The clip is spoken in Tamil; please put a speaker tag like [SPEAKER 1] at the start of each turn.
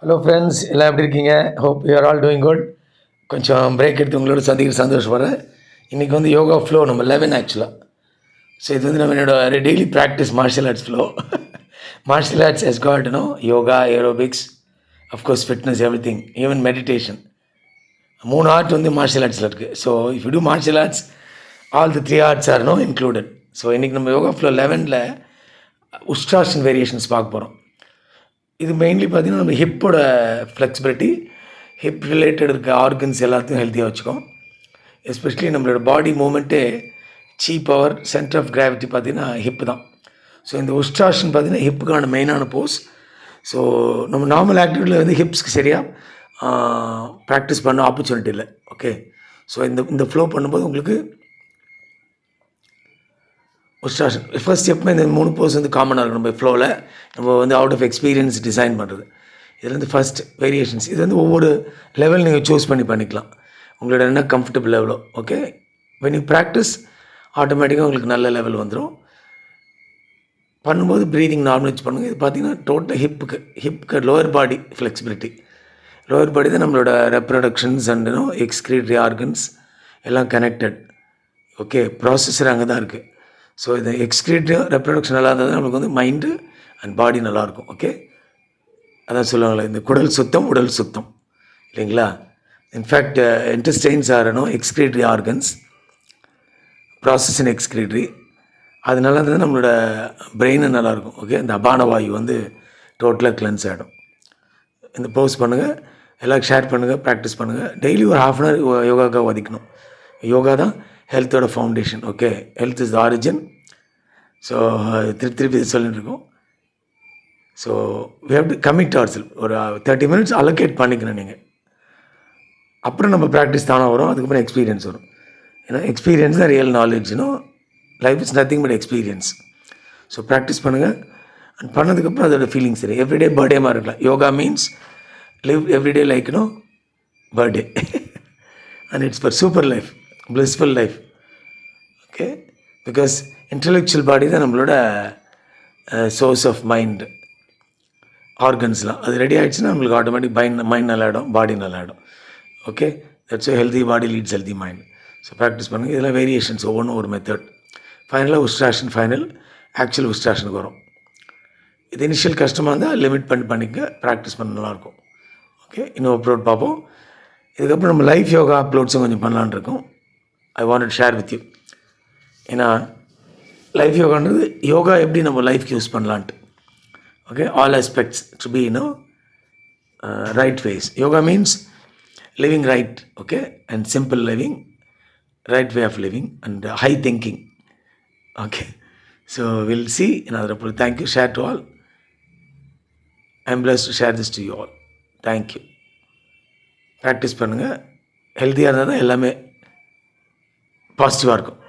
[SPEAKER 1] ஹலோ ஃப்ரெண்ட்ஸ், எல்லாம் எப்படி இருக்கீங்க? Hope you are all doing good. கொஞ்சம் பிரேக் எடுத்து உங்களோட சந்திக்கிற சந்தோஷப்படுறேன். இன்றைக்கி வந்து யோகா ஃப்ளோ நம்ம 11 ஆக்சுவலாக. ஸோ இது வந்து நம்ம என்னோட daily practice martial arts flow. Martial arts has got yoga, aerobics, of course fitness, everything, even meditation. 3 art வந்து மார்ஷியல் ஆர்ட்ஸில் இருக்குது. So if you do martial arts, all the 3 arts are included. So இன்றைக்கி நம்ம யோகா ஃப்ளோ 11ல் உஸ்ட்ராசன் வேரியேஷன்ஸ் பார்க்க போகிறோம். இது மெயின்லி பார்த்திங்கன்னா நம்ம ஹிப்போட ஃப்ளெக்சிபிலிட்டி, ஹிப் ரிலேட்டட் இருக்க ஆர்கன்ஸ் எல்லாத்தையும் ஹெல்த்தியாக வச்சுக்கோம். எஸ்பெஷலி நம்மளோட பாடி மூமெண்ட்டே பவர் சென்டர் ஆஃப் கிராவிட்டி பார்த்திங்கன்னா ஹிப்பு தான். ஸோ இந்த உஸ்ட்ராஷன் பார்த்திங்கன்னா ஹிப்புக்கான மெயினான போஸ். ஸோ நம்ம நார்மல் ஆக்டிவிட்டியில் வந்து ஹிப்ஸ்க்கு சரியாக ப்ராக்டிஸ் பண்ண ஆப்பர்ச்சுனிட்டி இல்லை. ஓகே, ஸோ இந்த ஃப்ளோ பண்ணும்போது உங்களுக்கு உஸ்ட்ராஷன் ஃபர்ஸ்ட் எப்பவுமே இந்த 3 போஸ் வந்து காமனாக இருக்கும். நம்ம ஃப்ளோவில் நம்ம வந்து அவுட் ஆஃப் எக்ஸ்பீரியன்ஸ் டிசைன் பண்ணுறது. இதில் வந்து ஃபஸ்ட் வேரியேஷன்ஸ், இது வந்து ஒவ்வொரு லெவல் நீங்கள் சூஸ் பண்ணிக்கலாம். உங்களோட என்ன கம்ஃபர்டபுள் லெவலோ. ஓகே, வென் யூ ப்ராக்டிஸ் ஆட்டோமேட்டிக்காக உங்களுக்கு நல்ல லெவல் வந்துடும். பண்ணும்போது ப்ரீதிங் நார்மலைஸ் பண்ணுங்கள். இது பார்த்திங்கன்னா டோட்டல் ஹிப்புக்கு lower body flexibility. Lower body தான் நம்மளோட ரெப்ரொடக்ஷன்ஸ் அண்ட் எக்ஸ்க்ரீட்டரி ஆர்கன்ஸ் எல்லாம் கனெக்டட். ஓகே, ப்ராசஸர் அங்கே தான் இருக்குது. ஸோ இந்த எக்ஸ்க்ரீட்டரி ரெப்ரொடக்ஷன் நல்லா இருந்தால் தான் நம்மளுக்கு வந்து மைண்டு அண்ட் பாடி நல்லாயிருக்கும். ஓகே, அதான் சொல்லுவாங்களே, இந்த குடல் சுத்தம் உடல் சுத்தம் இல்லைங்களா. இன்ஃபேக்ட் இன்டெஸ்டைன்ஸ் ஆரணும் excretory organs, process in excretory. அது நல்லா இருந்தால் நம்மளோட பிரெயினும் நல்லாயிருக்கும். ஓகே, இந்த அபான வாயு வந்து டோட்டலாக கிளென்ஸ் ஆகிடும். இந்த போஸ் பண்ணுங்கள், எல்லாம் ஷேர் பண்ணுங்கள், ப்ராக்டிஸ் பண்ணுங்கள். டெய்லி ஒரு ½ அன் ஹவர் யோகாவுக்காக ஒதுக்கணும். யோகா தான் ஹெல்த்தோட foundation. Okay, health is the origin. So திருப்பி சொல்லிட்டு இருக்கோம். So we have to commit our self. ஒரு 30 மினிட்ஸ் அலோகேட் பண்ணிக்கணும் நீங்கள். அப்புறம் நம்ம ப்ராக்டிஸ் தானே வரும், அதுக்கப்புறம் எக்ஸ்பீரியன்ஸ் வரும். ஏன்னா எக்ஸ்பீரியன்ஸ் தான் ரியல் நாலேஜ்னு. Life is nothing but experience. So practice பண்ணுங்கள். அண்ட் பண்ணதுக்கப்புறம் அதோட ஃபீலிங்ஸ் சரி. எவ்ரிடே பர்த்டே மாதிரி இருக்கலாம். Yoga means live everyday like birthday. And it's for super life, blissful life. Okay, because intellectual body தான் நம்மளோட சோர்ஸ் ஆஃப் மைண்ட் ஆர்கன்ஸ்லாம். அது ரெடி ஆகிடுச்சுன்னா நம்மளுக்கு ஆட்டோமேட்டிக் மைண்ட் நல்லாயிடும், பாடி நல்லாயிடும். Okay, that's healthy body leads healthy mind. So practice பண்ணுங்கள். இதெல்லாம் வேரியேஷன்ஸ், ஒவ்வொன்றும் ஒரு மெத்தட். ஃபைனலாக உஸ்ட்ராஷன், ஃபைனல் ஆக்சுவல் உஸ்ட்ராஷனுக்கு வரும். இது இனிஷியல் கஷ்டமாக இருந்தால் லிமிட் பண்ணிக்க, ப்ராக்டிஸ் பண்ண நல்லாயிருக்கும். ஓகே, இன்னும் அப்லோட் பார்ப்போம். இதுக்கப்புறம் நம்ம லைஃப் யோகா அப்லோட்ஸும் கொஞ்சம் பண்ணலான்னு இருக்கோம். I want to share with you. ஏன்னா லைஃப் யோகான்றது யோகா எப்படி நம்ம லைஃப்க்கு யூஸ் பண்ணலான்ட்டு. Okay, all aspects to be right ways. Yoga means living right. Okay, and simple living, right way of living and high thinking. Okay, so will see in other அப்போ. Thank you, share to all. I am blessed to share this to you all. Thank you. Practice பண்ணுங்கள். ஹெல்த்தியாக இருந்தால் தான் எல்லாமே பாசிட்டிவாக இருக்கும்.